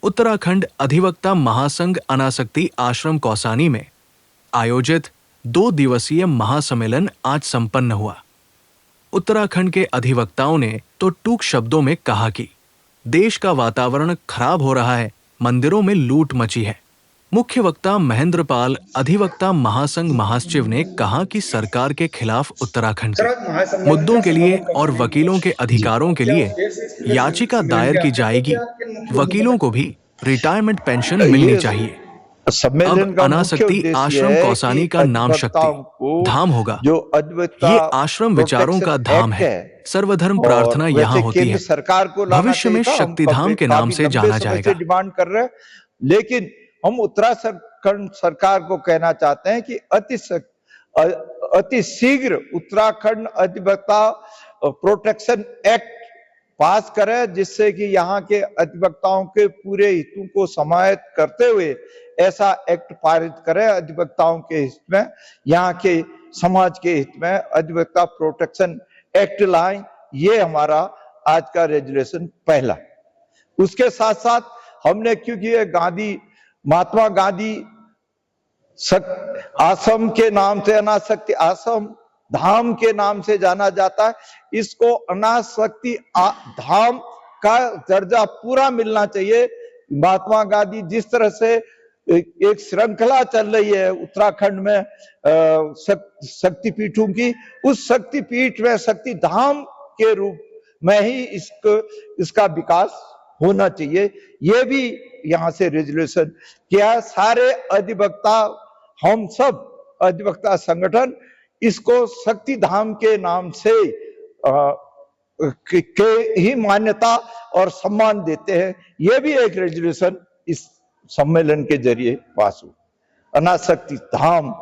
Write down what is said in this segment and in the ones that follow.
उत्तराखंड अधिवक्ता महासंघ अनासक्ति आश्रम कौसानी में आयोजित 2 दिवसीय महासम्मेलन आज संपन्न हुआ। उत्तराखंड के अधिवक्ताओं ने तो टूक शब्दों में कहा कि देश का वातावरण खराब हो रहा है, मंदिरों में लूट मची है। मुख्य वक्ता महेंद्रपाल अधिवक्ता महासंघ महासचिव ने कहा कि सरकार के खिलाफ उत्तराखंड के मुद्दों के लिए और वकीलों के अधिकारों के लिए याचिका दायर की जाएगी। वकीलों को भी रिटायरमेंट पेंशन मिलनी चाहिए। अब अनासक्ति आश्रम कौसानी का नाम शक्ति धाम होगा। ये आश्रम विचारों का धाम है। सर्वधर्म प्रार्थना यहाँ होती है। भविष्य में शक्ति धाम के नाम से जाना जाएगा। डिमांड कर रहे हैं, लेकिन हम उत्तराखंड सरकार को कहना चाहते हैं कि अति शीघ्र उत्तराखंड अधिवक्ता प्रोटेक्शन एक्ट पास करें, जिससे कि यहाँ के अधिवक्ताओं के पूरे हितों को समाहित करते हुए ऐसा एक्ट पारित करें अधिवक्ताओं के हित में, यहाँ के समाज के हित में अधिवक्ता प्रोटेक्शन एक्ट लाएं। ये हमारा आज का रेजोल्यूशन पहला। उसके साथ साथ हमने, क्योंकि ये महात्मा गांधी आश्रम के नाम से अनासक्ति आश्रम धाम के नाम से जाना जाता है, इसको अनासक्ति धाम का दर्जा पूरा मिलना चाहिए। महात्मा गांधी जिस तरह से एक श्रृंखला चल रही है उत्तराखंड में शक्तिपीठों की, उस शक्तिपीठ में शक्ति धाम के रूप में ही इसका विकास होना चाहिए। ये भी यहाँ से रेजोल्यूशन किया। सारे अधिवक्ता, हम सब अधिवक्ता संगठन इसको शक्ति धाम के नाम से के ही मान्यता और सम्मान देते हैं। ये भी एक रेजोल्यूशन इस सम्मेलन के जरिए पास हुआ। अनासक्ति धाम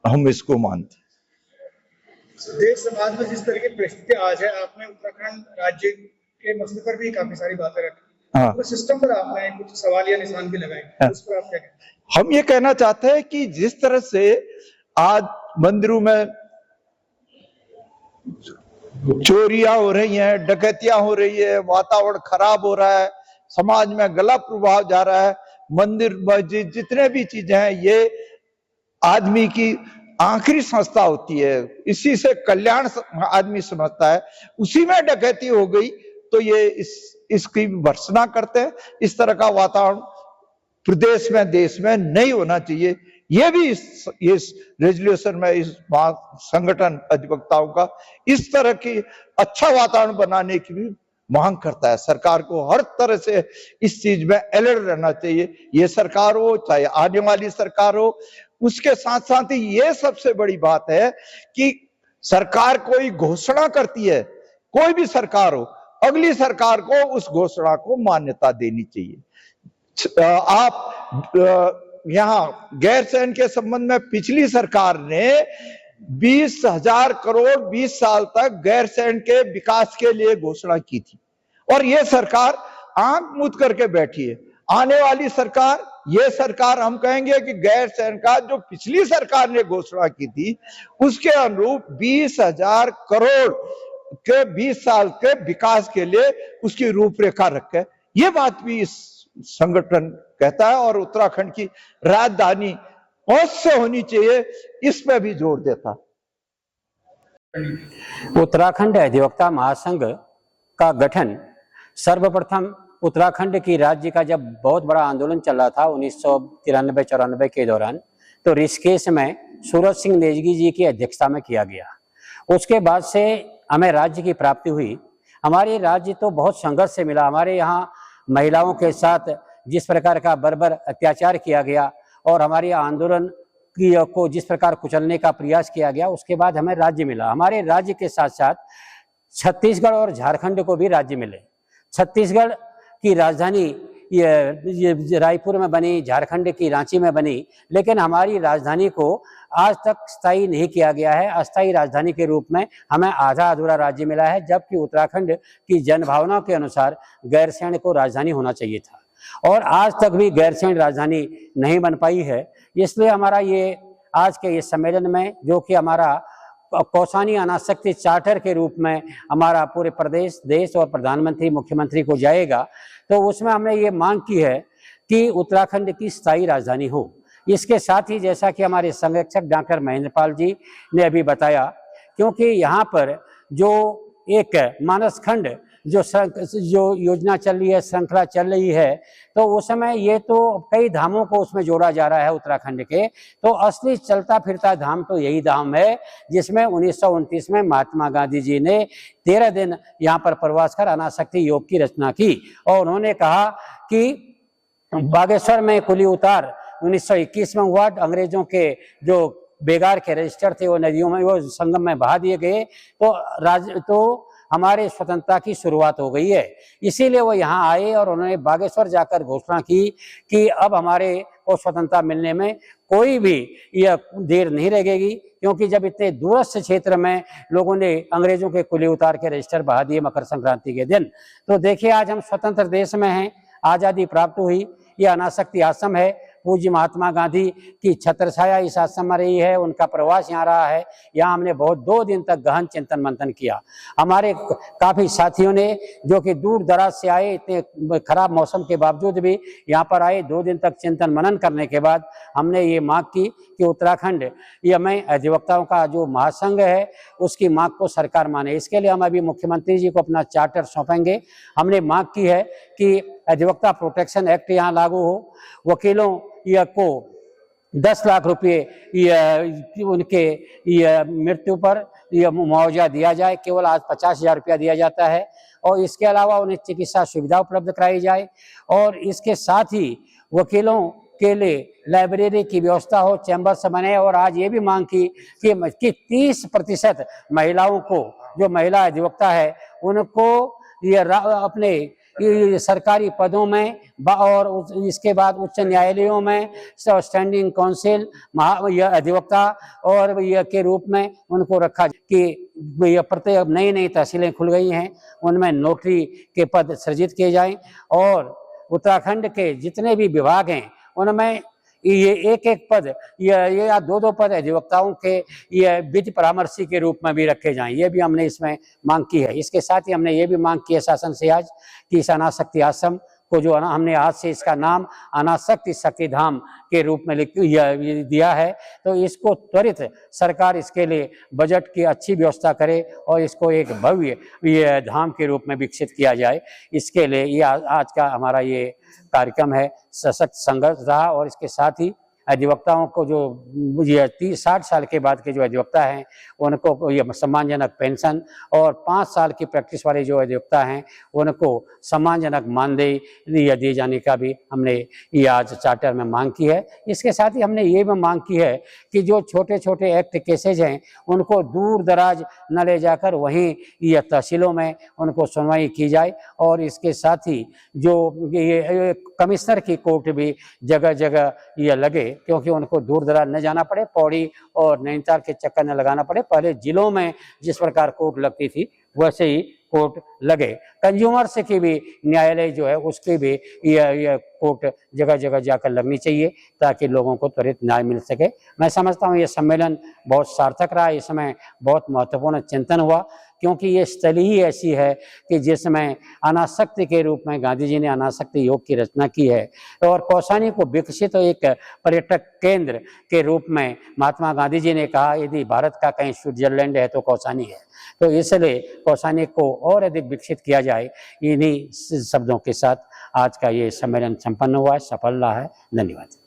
हम इसको मानते हैं। देश समाज में जिस तरह की परिस्थिति आज है, आपने उत्तराखंड राज्य के मसले पर भी काफी सारी बातें रखी। हाँ। तो सिस्टम पर आपने कुछ सवाल या निशान भी लगाए। हाँ। उस पर आप क्या कहते हैं? हम ये कहना चाहते हैं कि जिस तरह से आज मंदिरों में चोरियां हो रही हैं, डकैतियां हो रही है, वातावरण खराब हो रहा है, समाज में गलत प्रभाव जा रहा है, मंदिर मस्जिद जितने भी चीजें हैं, ये आदमी की आखिरी संस्था होती है, इसी से कल्याण आदमी समझता है। उसी में डकैती हो गई तो ये इसकी भर्त्सना करते हैं। इस तरह का वातावरण प्रदेश में, देश में नहीं होना चाहिए। ये भी इस रेजोल्यूशन में इस संगठन अधिवक्ताओं का इस तरह की अच्छा वातावरण बनाने की भी मांग करता है। सरकार को हर तरह से इस चीज में अलर्ट रहना चाहिए। ये सरकार हो चाहे आने वाली सरकार हो। उसके साथ साथ ही ये सबसे बड़ी बात है कि सरकार कोई घोषणा करती है, कोई भी सरकार हो, अगली सरकार को उस घोषणा को मान्यता देनी चाहिए। आप यहाँ गैरसैंण के संबंध में पिछली सरकार ने 20,000 करोड़ 20 साल तक गैरसैंण के विकास के लिए घोषणा की थी, और ये सरकार आंख मूंद करके बैठी है। आने वाली सरकार, ये सरकार, हम कहेंगे कि गैरसैंण का जो पिछली सरकार ने घोषणा की थी उसके अनुरूप 20,000 करोड़ के 20 साल के विकास के लिए उसकी रूपरेखा रखे। ये बात भी इस संगठन कहता है, और उत्तराखंड की राजधानी पहुंच से होनी चाहिए, इस पे भी जोर देता। उत्तराखंड अधिवक्ता महासंघ का गठन सर्वप्रथम उत्तराखंड की राज्य का जब बहुत बड़ा आंदोलन चल रहा था 1993-94 के दौरान, तो ऋषिकेश में सूरज सिंह नेगी जी की अध्यक्षता में किया गया। उसके बाद से हमें राज्य की प्राप्ति हुई। हमारे राज्य तो बहुत संघर्ष से मिला। हमारे यहाँ महिलाओं के साथ जिस प्रकार का बर्बर अत्याचार किया गया और हमारे आंदोलन को जिस प्रकार कुचलने का प्रयास किया गया, उसके बाद हमें राज्य मिला। हमारे राज्य के साथ साथ छत्तीसगढ़ और झारखंड को भी राज्य मिले। छत्तीसगढ़ की राजधानी ये रायपुर में बनी, झारखंड की रांची में बनी, लेकिन हमारी राजधानी को आज तक स्थायी नहीं किया गया है। अस्थायी राजधानी के रूप में हमें आधा अधूरा राज्य मिला है, जबकि उत्तराखंड की जनभावना के अनुसार गैरसैंण को राजधानी होना चाहिए था, और आज तक भी गैरसैंण राजधानी नहीं बन पाई है। इसलिए हमारा ये आज के ये सम्मेलन में, जो कि हमारा कौसानी अनासक्ति चार्टर के रूप में हमारा पूरे प्रदेश, देश और प्रधानमंत्री, मुख्यमंत्री को जाएगा, तो उसमें हमने ये मांग की है कि उत्तराखंड की स्थायी राजधानी हो। इसके साथ ही जैसा कि हमारे संरक्षक डॉक्टर महेंद्र पाल जी ने अभी बताया, क्योंकि यहाँ पर जो एक मानस खंड जो योजना चल रही है, श्रृंखला चल रही है, तो उस समय ये तो कई धामों को उसमें जोड़ा जा रहा है उत्तराखंड के। तो असली चलता फिरता धाम तो यही धाम है जिसमें 1929 में महात्मा गांधी जी ने 13 दिन यहाँ पर प्रवास कर अनासक्ति योग की रचना की। और उन्होंने कहा कि बागेश्वर में कुली उतार 1921 में हुआ। अंग्रेजों के जो बेगार के रजिस्टर थे वो नदियों में, वो संगम में बहा दिए गए, तो हमारे स्वतंत्रता की शुरुआत हो गई है। इसीलिए वो यहाँ आए और उन्होंने बागेश्वर जाकर घोषणा की कि अब हमारे को स्वतंत्रता मिलने में कोई भी यह देर नहीं लगेगी, क्योंकि जब इतने दूरस्थ क्षेत्र में लोगों ने अंग्रेजों के कुली उतार के रजिस्टर बहा दिए मकर संक्रांति के दिन, तो देखिए आज हम स्वतंत्र देश में हैं, आज़ादी प्राप्त हुई। यह अनासक्ति आश्रम है, पूज्य महात्मा गांधी की छत्रछाया इस आश्रम में रही है, उनका प्रवास यहाँ रहा है। यहाँ हमने 2 दिन तक गहन चिंतन मंथन किया। हमारे काफ़ी साथियों ने जो कि दूर दराज से आए, इतने खराब मौसम के बावजूद भी यहाँ पर आए, 2 दिन तक चिंतन मनन करने के बाद हमने ये मांग की कि उत्तराखंड यह में अधिवक्ताओं का जो महासंघ है उसकी मांग को सरकार माने। इसके लिए हम अभी मुख्यमंत्री जी को अपना चार्टर सौंपेंगे। हमने मांग की है कि अधिवक्ता प्रोटेक्शन एक्ट यहाँ लागू हो, वकीलों को 10 लाख रुपये उनके मृत्यु पर मुआवजा दिया जाए, केवल आज 50,000 रुपया दिया जाता है, और इसके अलावा उन्हें चिकित्सा सुविधा उपलब्ध कराई जाए। और इसके साथ ही वकीलों के लिए लाइब्रेरी की व्यवस्था हो, चैम्बर्स बने। और आज ये भी मांग की कि 30% महिलाओं को, जो महिला अधिवक्ता है उनको अपने सरकारी पदों में और इसके बाद उच्च न्यायालयों में स्टैंडिंग काउंसिल अधिवक्ता और यह के रूप में उनको रखा, कि प्रत्येक नई तहसीलें खुल गई हैं, उनमें नोटरी के पद सृजित किए जाएं। और उत्तराखंड के जितने भी विभाग हैं उनमें ये एक पद या 2 पद अधिवक्ताओं के ये विधि परामर्शी के रूप में भी रखे जाएं। ये भी हमने इसमें मांग की है। इसके साथ ही हमने ये भी मांग की है शासन से आज कि इस अनासक्ति आश्रम को जो हमने आज से इसका नाम अनासक्ति शक्तिधाम के रूप में दिया है, तो इसको त्वरित सरकार इसके लिए बजट की अच्छी व्यवस्था करे और इसको एक भव्य धाम के रूप में विकसित किया जाए। इसके लिए ये आज का हमारा ये कार्यक्रम है, सशक्त संघर्ष रहा। और इसके साथ ही अधिवक्ताओं को जो 60 साल के बाद के जो अधिवक्ता हैं उनको ये सम्मानजनक पेंशन, और 5 साल की प्रैक्टिस वाले जो अधिवक्ता हैं उनको सम्मानजनक मानदेय दिए जाने का भी हमने ये आज चार्टर में मांग की है। इसके साथ ही हमने ये भी मांग की है कि जो छोटे छोटे एक्ट केसेज हैं उनको दूर दराज न ले जाकर वहीं ये तहसीलों में उनको सुनवाई की जाए। और इसके साथ ही जो ये कमिश्नर की कोर्ट भी जगह जगह ये लगे, क्योंकि उनको दूर दराज न जाना पड़े, पौड़ी और नैनीताल के चक्कर न लगाना पड़े। पहले जिलों में जिस प्रकार कोर्ट लगती थी वैसे ही कोर्ट लगे। कंज्यूमर्स की भी न्यायालय जो है उसकी भी यह कोर्ट जगह जगह जाकर लगनी चाहिए ताकि लोगों को त्वरित न्याय मिल सके। मैं समझता हूँ ये सम्मेलन बहुत सार्थक रहा। इस समय बहुत महत्वपूर्ण चिंतन हुआ, क्योंकि ये स्थली ही ऐसी है कि जिसमें अनासक्ति के रूप में गांधी जी ने अनासक्ति योग की रचना की है, और कौसानी को विकसित एक पर्यटक केंद्र के रूप में महात्मा गांधी जी ने कहा यदि भारत का कहीं स्विट्जरलैंड है तो कौसानी है। तो इसलिए कौसानी को और अधिक विकसित किया जाए, इन्हीं शब्दों के साथ आज का ये सम्मेलन संपन्न हुआ है, सफल रहा है। धन्यवाद।